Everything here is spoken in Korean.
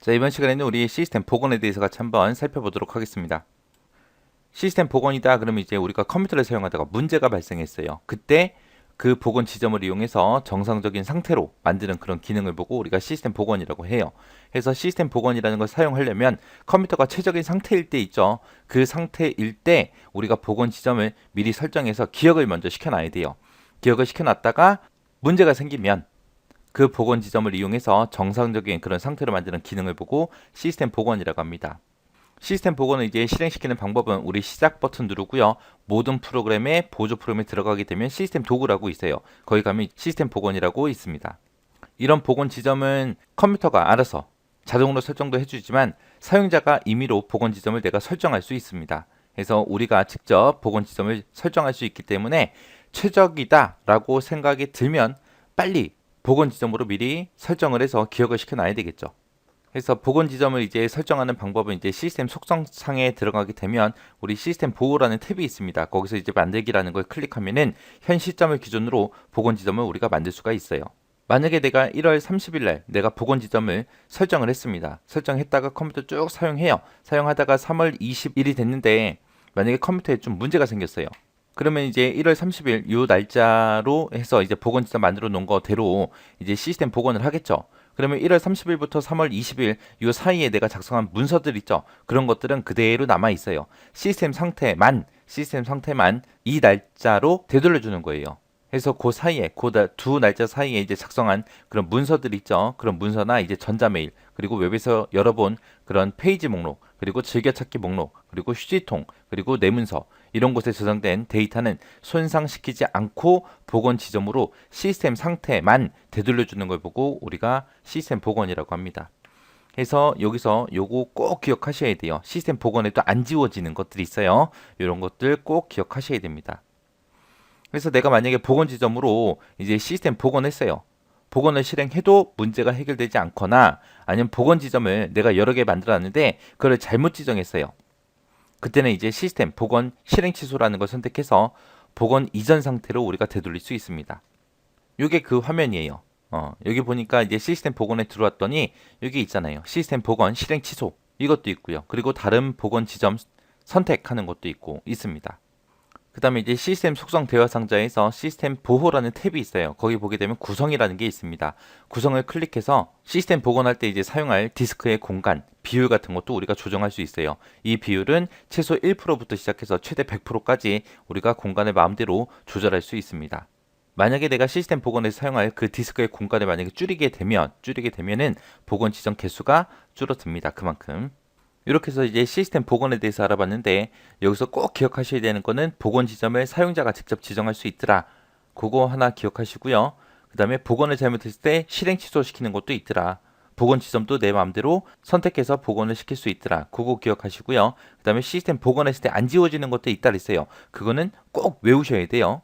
자, 이번 시간에는 우리 시스템 복원에 대해서 같이 한번 살펴보도록 하겠습니다. 시스템 복원이다 그러면 이제 우리가 컴퓨터를 사용하다가 문제가 발생했어요. 그때 그 복원 지점을 이용해서 정상적인 상태로 만드는 그런 기능을 보고 우리가 시스템 복원이라고 해요. 그래서 시스템 복원이라는 걸 사용하려면 컴퓨터가 최적인 상태일 때 있죠. 그 상태일 때 우리가 복원 지점을 미리 설정해서 기억을 먼저 시켜놔야 돼요. 기억을 시켜놨다가 문제가 생기면 그 복원 지점을 이용해서 정상적인 그런 상태로 만드는 기능을 보고 시스템 복원이라고 합니다. 시스템 복원을 이제 실행시키는 방법은 우리 시작 버튼 누르고요. 모든 프로그램의 보조 프로그램에 들어가게 되면 시스템 도구라고 있어요. 거기 가면 시스템 복원이라고 있습니다. 이런 복원 지점은 컴퓨터가 알아서 자동으로 설정도 해주지만 사용자가 임의로 복원 지점을 내가 설정할 수 있습니다. 그래서 우리가 직접 복원 지점을 설정할 수 있기 때문에 최적이다 라고 생각이 들면 빨리 복원 지점으로 미리 설정을 해서 기억을 시켜놔야 되겠죠. 그래서 복원 지점을 이제 설정하는 방법은 이제 시스템 속성창에 들어가게 되면 우리 시스템 보호라는 탭이 있습니다. 거기서 이제 만들기라는 걸 클릭하면은 현 시점을 기준으로 복원 지점을 우리가 만들 수가 있어요. 만약에 내가 1월 30일 날 내가 복원 지점을 설정을 했습니다. 설정했다가 컴퓨터 쭉 사용해요. 사용하다가 3월 20일이 됐는데 만약에 컴퓨터에 좀 문제가 생겼어요. 그러면 이제 1월 30일 요 날짜로 해서 이제 복원 지점 만들어 놓은 거대로 이제 시스템 복원을 하겠죠. 그러면 1월 30일부터 3월 20일 요 사이에 내가 작성한 문서들 있죠. 그런 것들은 그대로 남아 있어요. 시스템 상태만 이 날짜로 되돌려 주는 거예요. 그래서 그 사이에 그 두 날짜 사이에 이제 작성한 그런 문서들 있죠. 그런 문서나 이제 전자메일 그리고 웹에서 열어본 그런 페이지 목록 그리고 즐겨찾기 목록 그리고 휴지통 그리고 내 문서 이런 곳에 저장된 데이터는 손상시키지 않고 복원 지점으로 시스템 상태만 되돌려 주는 걸 보고 우리가 시스템 복원이라고 합니다. 그래서 여기서 요거 꼭 기억하셔야 돼요. 시스템 복원에도 안 지워지는 것들이 있어요. 이런 것들 꼭 기억하셔야 됩니다. 그래서 내가 만약에 복원 지점으로 이제 시스템 복원했어요. 복원을 실행해도 문제가 해결되지 않거나 아니면 복원 지점을 내가 여러 개 만들어놨는데 그걸 잘못 지정했어요. 그때는 이제 시스템 복원 실행 취소라는 걸 선택해서 복원 이전 상태로 우리가 되돌릴 수 있습니다. 이게 그 화면이에요. 여기 보니까 이제 시스템 복원에 들어왔더니 여기 있잖아요. 시스템 복원 실행 취소 이것도 있고요. 그리고 다른 복원 지점 선택하는 것도 있고 있습니다. 그 다음에 이제 시스템 속성 대화 상자에서 시스템 보호라는 탭이 있어요. 거기 보게 되면 구성이라는 게 있습니다. 구성을 클릭해서 시스템 복원할 때 이제 사용할 디스크의 공간, 비율 같은 것도 우리가 조정할 수 있어요. 이 비율은 최소 1%부터 시작해서 최대 100%까지 우리가 공간을 마음대로 조절할 수 있습니다. 만약에 내가 시스템 복원에서 사용할 그 디스크의 공간을 만약에 줄이게 되면은 복원 지정 개수가 줄어듭니다. 그만큼. 이렇게 해서 이제 시스템 복원에 대해서 알아봤는데 여기서 꼭 기억하셔야 되는 거는 복원 지점을 사용자가 직접 지정할 수 있더라. 그거 하나 기억하시고요. 그 다음에 복원을 잘못했을 때 실행 취소시키는 것도 있더라. 복원 지점도 내 마음대로 선택해서 복원을 시킬 수 있더라. 그거 기억하시고요. 그 다음에 시스템 복원했을 때 안 지워지는 것도 있다 그랬어요. 그거는 꼭 외우셔야 돼요.